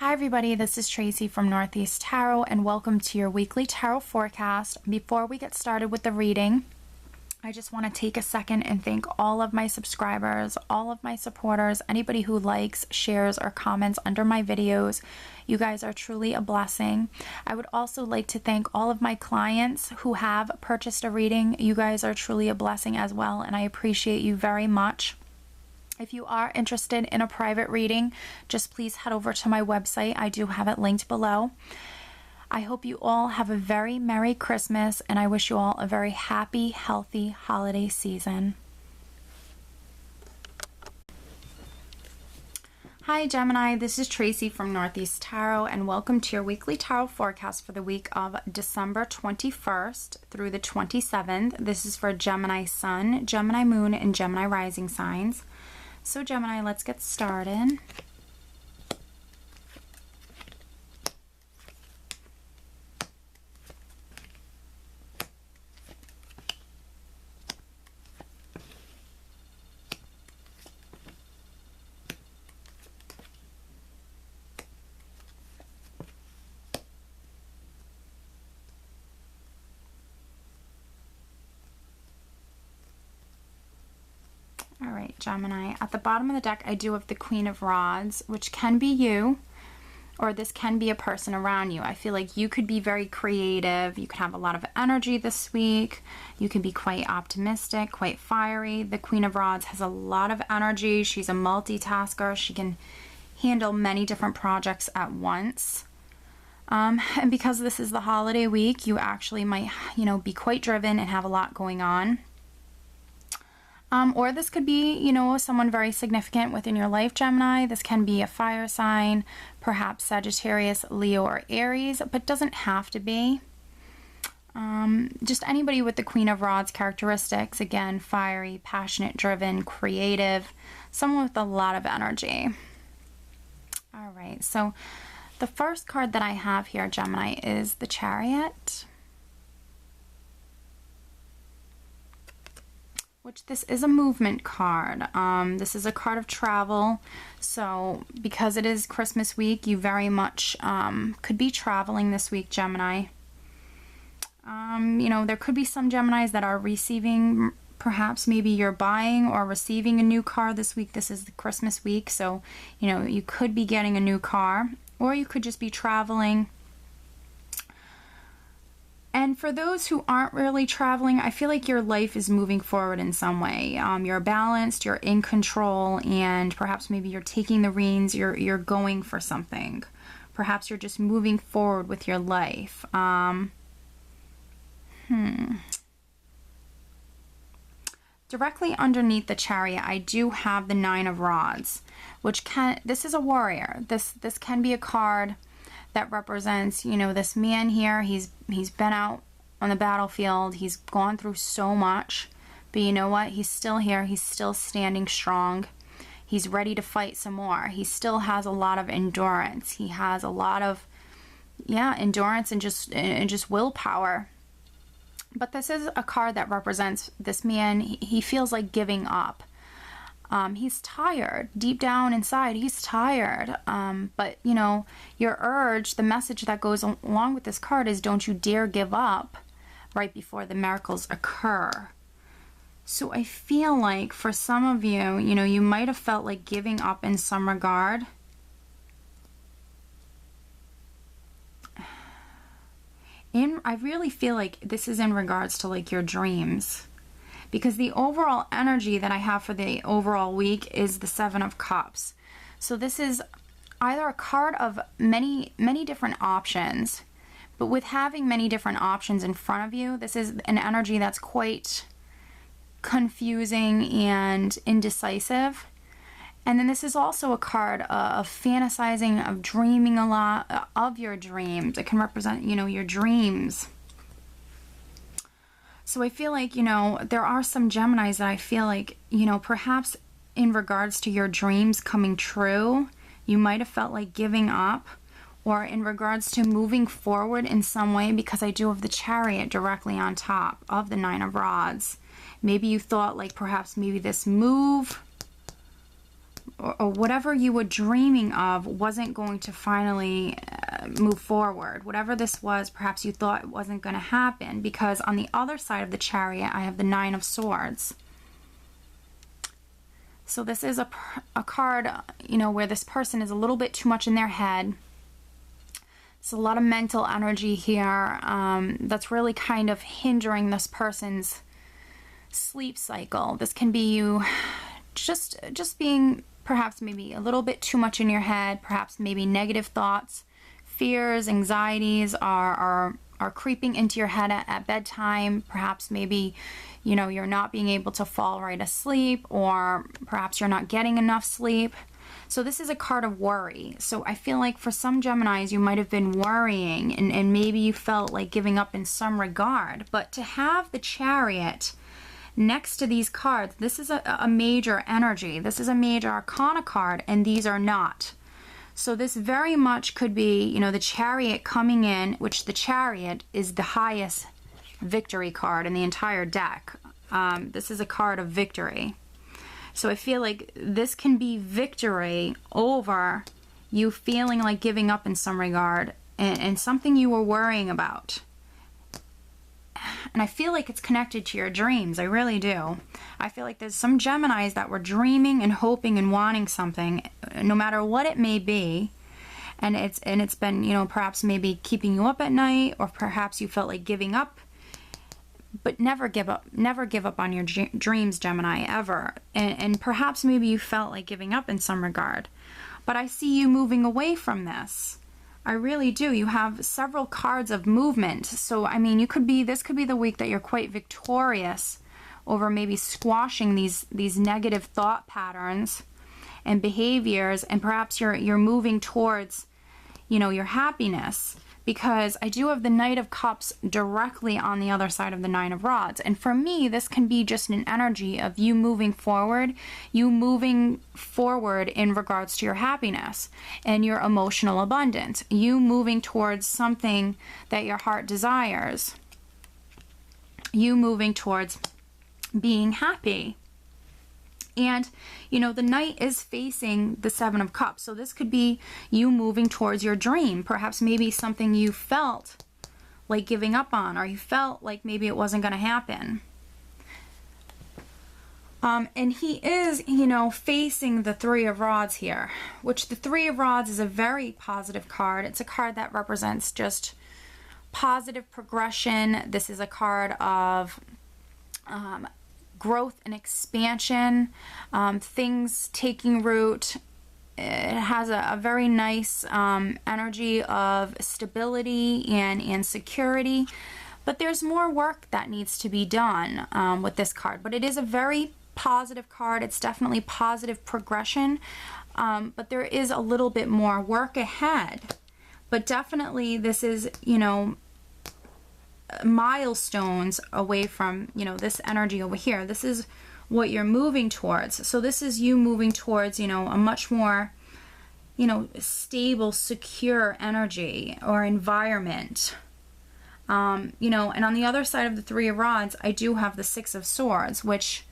Hi everybody, this is Tracy from Northeast Tarot and welcome to your weekly tarot forecast. Before we get started with the reading, I just want to take a second and thank all of my subscribers, all of my supporters, anybody who likes, shares, or comments under my videos. You guys are truly a blessing. I would also like to thank all of my clients who have purchased a reading. You guys are truly a blessing as well, and I appreciate you very much. If you are interested in a private reading, just please head over to my website. I do have it linked below. I hope you all have a very Merry Christmas, and I wish you all a very happy, healthy holiday season. Hi Gemini, this is Tracy from Northeast Tarot, and welcome to your weekly tarot forecast for the week of December 21st through the 27th. This is for Gemini Sun, Gemini Moon, and Gemini Rising signs. So Gemini, let's get started. Alright, Gemini, at the bottom of the deck I do have the Queen of Rods, which can be you, or this can be a person around you. I feel like you could be very creative, you could have a lot of energy this week, you can be quite optimistic, quite fiery. The Queen of Rods has a lot of energy, she's a multitasker, she can handle many different projects at once. And because this is the holiday week, you actually might, be quite driven and have a lot going on. Or this could be, someone very significant within your life, Gemini. This can be a fire sign, perhaps Sagittarius, Leo, or Aries, but doesn't have to be. Just anybody with the Queen of Rods characteristics. Again, fiery, passionate, driven, creative, someone with a lot of energy. All right, so the first card that I have here, Gemini, is the Chariot. Which this is a movement card. This is a card of travel. So because it is Christmas week, you very much could be traveling this week, Gemini. There could be some Geminis that are receiving, perhaps maybe you're buying or receiving a new car this week. This is the Christmas week. So, you could be getting a new car, or you could just be traveling. And for those who aren't really traveling, I feel like your life is moving forward in some way. You're balanced, you're in control, and perhaps maybe you're taking the reins, you're going for something. Perhaps you're just moving forward with your life. Directly underneath the Chariot, I do have the Nine of Rods, this is a warrior. This can be a card that represents, this man here. He's been out on the battlefield. He's gone through so much, but you know what? He's still here. He's still standing strong. He's ready to fight some more. He still has a lot of endurance. He has a lot of, endurance and just willpower. But this is a card that represents this man. He feels like giving up. He's tired. Deep down inside, he's tired. But, your urge, the message that goes along with this card is don't you dare give up right before the miracles occur. So I feel like for some of you, you might have felt like giving up in some regard. I really feel like this is in regards to like your dreams. Because the overall energy that I have for the overall week is the Seven of Cups. So this is either a card of many different options, but with having many different options in front of you, this is an energy that's quite confusing and indecisive. And then this is also a card of fantasizing, of dreaming a lot of your dreams. It can represent, your dreams. So I feel like, there are some Geminis that I feel like, perhaps in regards to your dreams coming true, you might have felt like giving up, or in regards to moving forward in some way, because I do have the Chariot directly on top of the Nine of Rods. Maybe you thought like perhaps maybe this move or whatever you were dreaming of wasn't going to finally move forward. Whatever this was, perhaps you thought it wasn't going to happen, because on the other side of the Chariot, I have the Nine of Swords. So this is a card, you know, where this person is a little bit too much in their head. It's a lot of mental energy here that's really kind of hindering this person's sleep cycle. This can be you just being perhaps maybe a little bit too much in your head, perhaps maybe negative thoughts, fears, anxieties are creeping into your head at bedtime. Perhaps maybe, you know, you're not being able to fall right asleep, or perhaps you're not getting enough sleep. So this is a card of worry. So I feel like for some Geminis, you might have been worrying and maybe you felt like giving up in some regard. But to have the Chariot next to these cards, this is a major energy. This is a major arcana card, and these are not. So this very much could be, you know, the Chariot coming in, which the Chariot is the highest victory card in the entire deck. This is a card of victory. So I feel like this can be victory over you feeling like giving up in some regard and something you were worrying about. And I feel like it's connected to your dreams. I really do. I feel like there's some Geminis that were dreaming and hoping and wanting something, no matter what it may be. And it's been, you know, perhaps maybe keeping you up at night, or perhaps you felt like giving up. But never give up. Never give up on your dreams, Gemini, ever. And perhaps maybe you felt like giving up in some regard. But I see you moving away from this. I really do. You have several cards of movement. So, I mean, this could be the week that you're quite victorious over maybe squashing these negative thought patterns and behaviors, and perhaps you're moving towards, you know, your happiness. Because I do have the Knight of Cups directly on the other side of the Nine of Rods. And for me, this can be just an energy of you moving forward in regards to your happiness and your emotional abundance. You moving towards something that your heart desires. You moving towards being happy. And, you know, the Knight is facing the Seven of Cups. So this could be you moving towards your dream. Perhaps maybe something you felt like giving up on, or you felt like maybe it wasn't going to happen. And he is, you know, facing the Three of Rods here, which the Three of Rods is a very positive card. It's a card that represents just positive progression. This is a card of growth and expansion, things taking root. It has a very nice energy of stability and security, but there's more work that needs to be done with this card. But it is a very positive card. It's definitely positive progression, but there is a little bit more work ahead. But definitely this is, you know, milestones away from, you know, this energy over here. This is what you're moving towards. So this is you moving towards, you know, a much more, you know, stable, secure energy or environment. You know, and on the other side of the Three of Rods, I do have the Six of Swords, which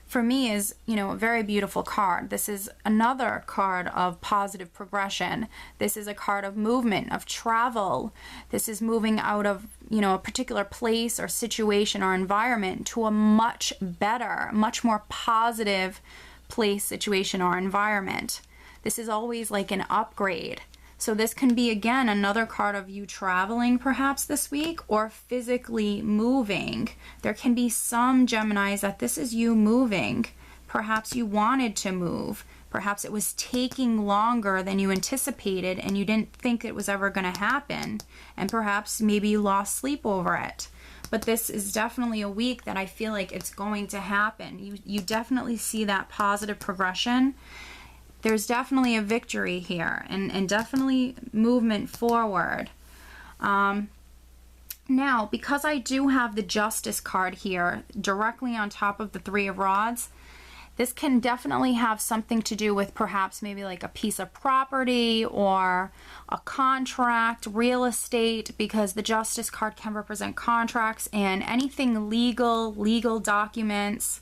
for me is, you know, a very beautiful card. This is another card of positive progression. This is a card of movement, of travel. This is moving out of, you know, a particular place or situation or environment to a much better, much more positive place, situation, or environment. This is always like an upgrade. So this can be, again, another card of you traveling perhaps this week, or physically moving. There can be some Geminis that this is you moving. Perhaps you wanted to move. Perhaps it was taking longer than you anticipated and you didn't think it was ever going to happen. And perhaps maybe you lost sleep over it. But this is definitely a week that I feel like it's going to happen. You definitely see that positive progression. There's definitely a victory here, and definitely movement forward. Now, because I do have the Justice card here directly on top of the Three of Rods, this can definitely have something to do with perhaps maybe like a piece of property or a contract, real estate, because the Justice card can represent contracts and anything legal documents.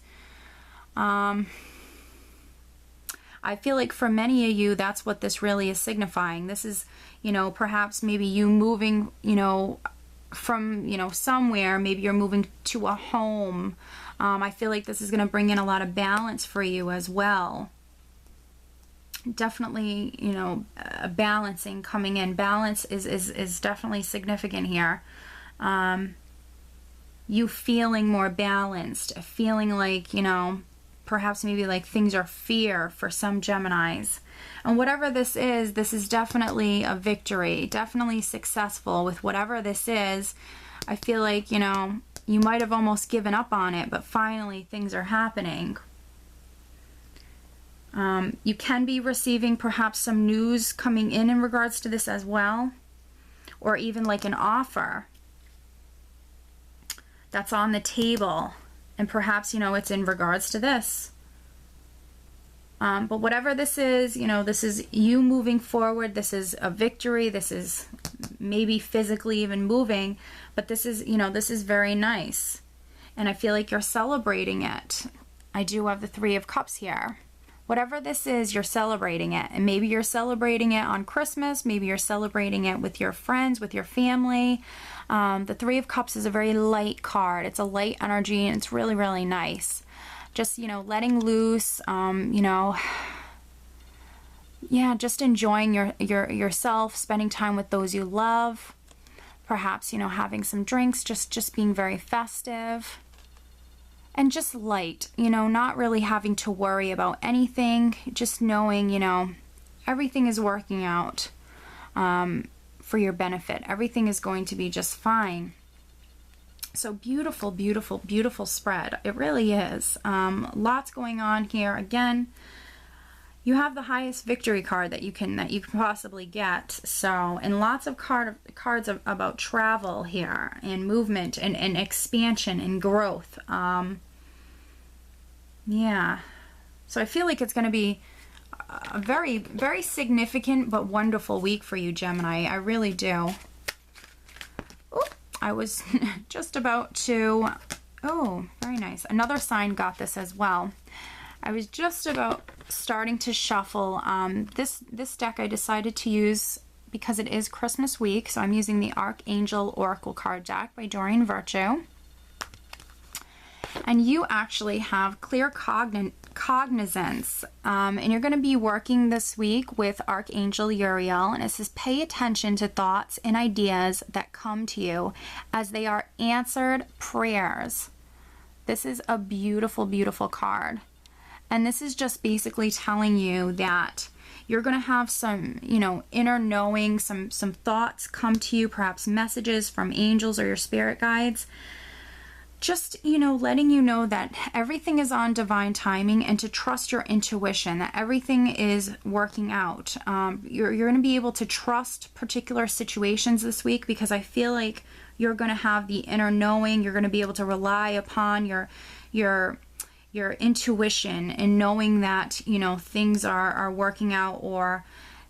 I feel like for many of you, that's what this really is signifying. This is, you know, perhaps maybe you moving, you know, from, you know, somewhere. Maybe you're moving to a home. I feel like this is going to bring in a lot of balance for you as well. Definitely, you know, balancing coming in. Balance is definitely significant here. You feeling more balanced, feeling like, you know, perhaps maybe like things are fear for some Geminis. And whatever this is definitely a victory, definitely successful with whatever this is. I feel like, you know, you might have almost given up on it, but finally things are happening. You can be receiving perhaps some news coming in regards to this as well, or even like an offer that's on the table, and perhaps, you know, it's in regards to this. But whatever this is, you know, this is you moving forward. This is a victory. This is maybe physically even moving, but this is, you know, this is very nice. And I feel like you're celebrating it. I do have the Three of Cups here. Whatever this is, you're celebrating it. And maybe you're celebrating it on Christmas. Maybe you're celebrating it with your friends, with your family. The Three of Cups is a very light card. It's a light energy, and it's really, really nice. Just, you know, letting loose, you know, yeah, just enjoying yourself, spending time with those you love. Perhaps, you know, having some drinks, just being very festive. And just light, you know, not really having to worry about anything, just knowing, you know, everything is working out for your benefit. Everything is going to be just fine. So beautiful, beautiful, beautiful spread. It really is. Lots going on here. Again, you have the highest victory card that you can possibly get. So, and lots of cards about travel here, and movement, and expansion and growth. Yeah. So I feel like it's going to be a very, very significant but wonderful week for you, Gemini. I really do. Ooh, I was just about to... Oh, very nice. Another sign got this as well. I was just about starting to shuffle. This deck I decided to use because it is Christmas week, so I'm using the Archangel Oracle card deck by Doreen Virtue. And you actually have clear cognizance, and you're going to be working this week with Archangel Uriel, and it says pay attention to thoughts and ideas that come to you as they are answered prayers. This is a beautiful, beautiful card, and this is just basically telling you that you're going to have some, you know, inner knowing, some thoughts come to you, perhaps messages from angels or your spirit guides. Just, you know, letting you know that everything is on divine timing, and to trust your intuition, that everything is working out. You're going to be able to trust particular situations this week, because I feel like you're going to have the inner knowing. You're going to be able to rely upon your intuition, and knowing that, you know, things are working out, or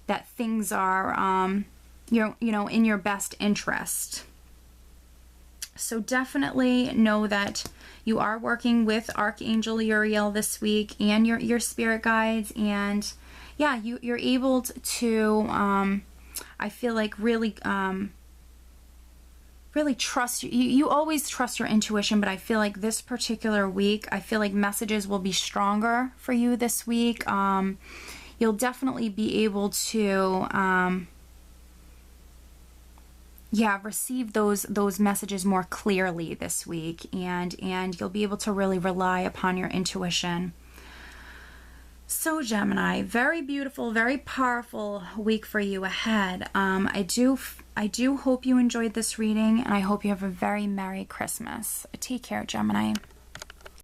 that things are, you know, in your best interest. So definitely know that you are working with Archangel Uriel this week, and your spirit guides, and yeah, you're able to, I feel like really trust, you always trust your intuition, but I feel like this particular week, I feel like messages will be stronger for you this week. You'll definitely be able to, yeah, receive those messages more clearly this week, and you'll be able to really rely upon your intuition. So Gemini, very beautiful, very powerful week for you ahead. I do hope you enjoyed this reading, and I hope you have a very Merry Christmas. Take care, Gemini.